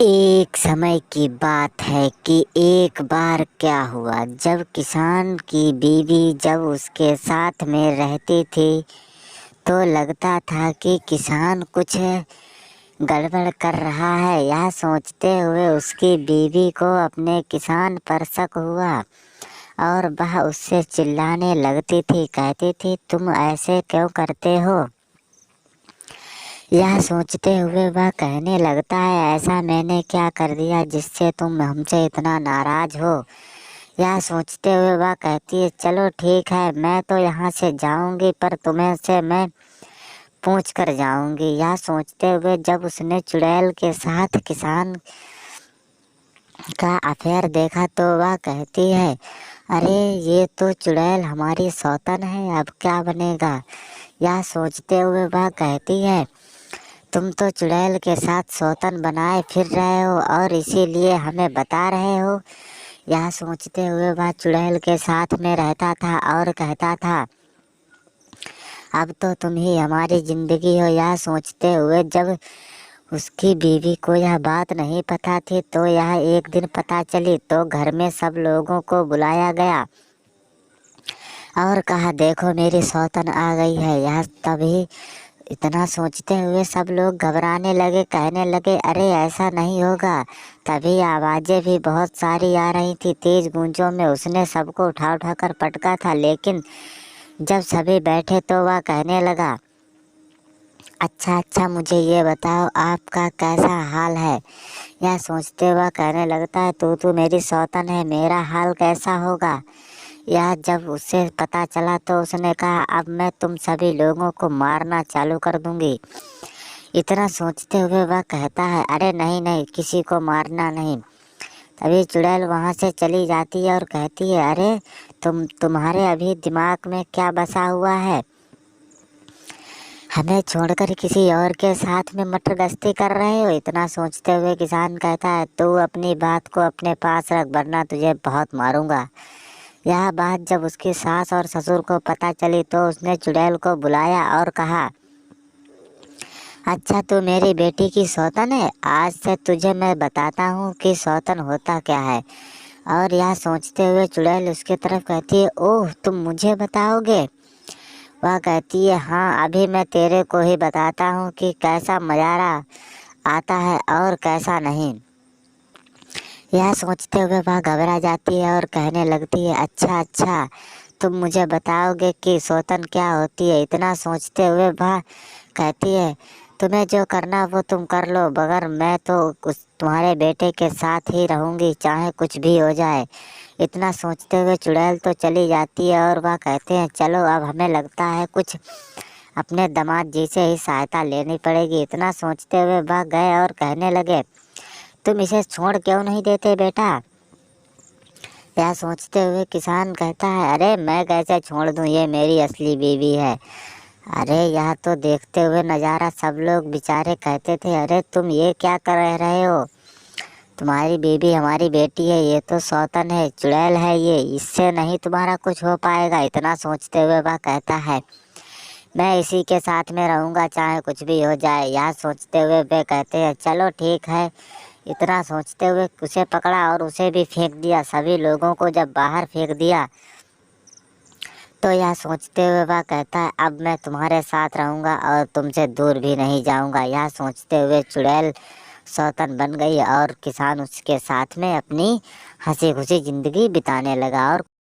एक समय की बात है कि एक बार क्या हुआ, जब किसान की बीवी जब उसके साथ में रहती थी तो लगता था कि किसान कुछ गड़बड़ कर रहा है। यह सोचते हुए उसकी बीवी को अपने किसान पर शक हुआ और वह उससे चिल्लाने लगती थी, कहती थी, तुम ऐसे क्यों करते हो। यह सोचते हुए वह कहने लगता है, ऐसा मैंने क्या कर दिया जिससे तुम हमसे इतना नाराज हो। यह सोचते हुए वह कहती है, चलो ठीक है, मैं तो यहाँ से जाऊंगी पर तुम्हें से मैं पूछ कर जाऊंगी। यह सोचते हुए जब उसने चुड़ैल के साथ किसान का अफेयर देखा तो वह कहती है, अरे ये तो चुड़ैल हमारी सौतन है, अब क्या बनेगा। यह सोचते हुए वह कहती है, तुम तो चुड़ैल के साथ सौतन बनाए फिर रहे हो और इसीलिए हमें बता रहे हो। यह सोचते हुए वह चुड़ैल के साथ में रहता था और कहता था, अब तो तुम ही हमारी जिंदगी हो। यह सोचते हुए जब उसकी बीवी को यह बात नहीं पता थी तो यह एक दिन पता चली तो घर में सब लोगों को बुलाया गया और कहा, देखो मेरी सौतन आ गई है। यह तभी इतना सोचते हुए सब लोग घबराने लगे, कहने लगे, अरे ऐसा नहीं होगा। तभी आवाज़ें भी बहुत सारी आ रही थी, तेज गूंजों में उसने सबको उठा उठा कर पटका था। लेकिन जब सभी बैठे तो वह कहने लगा, अच्छा अच्छा, मुझे ये बताओ आपका कैसा हाल है। यह सोचते हुए कहने लगता है, तू मेरी सौतन है, मेरा हाल कैसा होगा। यह जब उसे पता चला तो उसने कहा, अब मैं तुम सभी लोगों को मारना चालू कर दूंगी। इतना सोचते हुए वह कहता है, अरे नहीं नहीं, किसी को मारना नहीं। तभी चुड़ैल वहां से चली जाती है और कहती है, अरे तुम्हारे अभी दिमाग में क्या बसा हुआ है, हमें छोड़कर किसी और के साथ में मटर गश्ती कर रहे हो। इतना सोचते हुए किसान कहता है, तू अपनी बात को अपने पास रख वरना तुझे बहुत मारूंगा। यह बात जब उसकी सास और ससुर को पता चली तो उसने चुड़ैल को बुलाया और कहा, अच्छा तू मेरी बेटी की सौतन है, आज से तुझे मैं बताता हूँ कि सौतन होता क्या है। और यह सोचते हुए चुड़ैल उसकी तरफ कहती है, ओह तुम मुझे बताओगे। वह कहती है, हाँ अभी मैं तेरे को ही बताता हूँ कि कैसा नजारा आता है और कैसा नहीं। यह सोचते हुए वह घबरा जाती है और कहने लगती है, अच्छा अच्छा, तुम मुझे बताओगे कि सौतन क्या होती है। इतना सोचते हुए वह कहती है, तुम्हें जो करना वो तुम कर लो, मगर मैं तो उस तुम्हारे बेटे के साथ ही रहूंगी, चाहे कुछ भी हो जाए। इतना सोचते हुए चुड़ैल तो चली जाती है और वह कहते हैं, चलो अब हमें लगता है कुछ अपने दामाद जी से ही सहायता लेनी पड़ेगी। इतना सोचते हुए वह गए और कहने लगे, तुम इसे छोड़ क्यों नहीं देते बेटा। यह सोचते हुए किसान कहता है, अरे मैं कैसे छोड़ दूं, ये मेरी असली बीवी है। अरे यह तो देखते हुए नज़ारा सब लोग बेचारे कहते थे, अरे तुम ये क्या कर रहे हो, तुम्हारी बीवी हमारी बेटी है, ये तो सौतन है, चुड़ैल है, ये इससे नहीं तुम्हारा कुछ हो पाएगा। इतना सोचते हुए वह कहता है, मैं इसी के साथ में रहूंगा चाहे कुछ भी हो जाए। यह सोचते हुए वे कहते हैं, चलो ठीक है। इतना सोचते हुए उसे पकड़ा और उसे भी फेंक दिया। सभी लोगों को जब बाहर फेंक दिया तो यह सोचते हुए वह कहता है, अब मैं तुम्हारे साथ रहूंगा और तुमसे दूर भी नहीं जाऊंगा। यह सोचते हुए चुड़ैल सौतन बन गई और किसान उसके साथ में अपनी हंसी खुशी जिंदगी बिताने लगा। और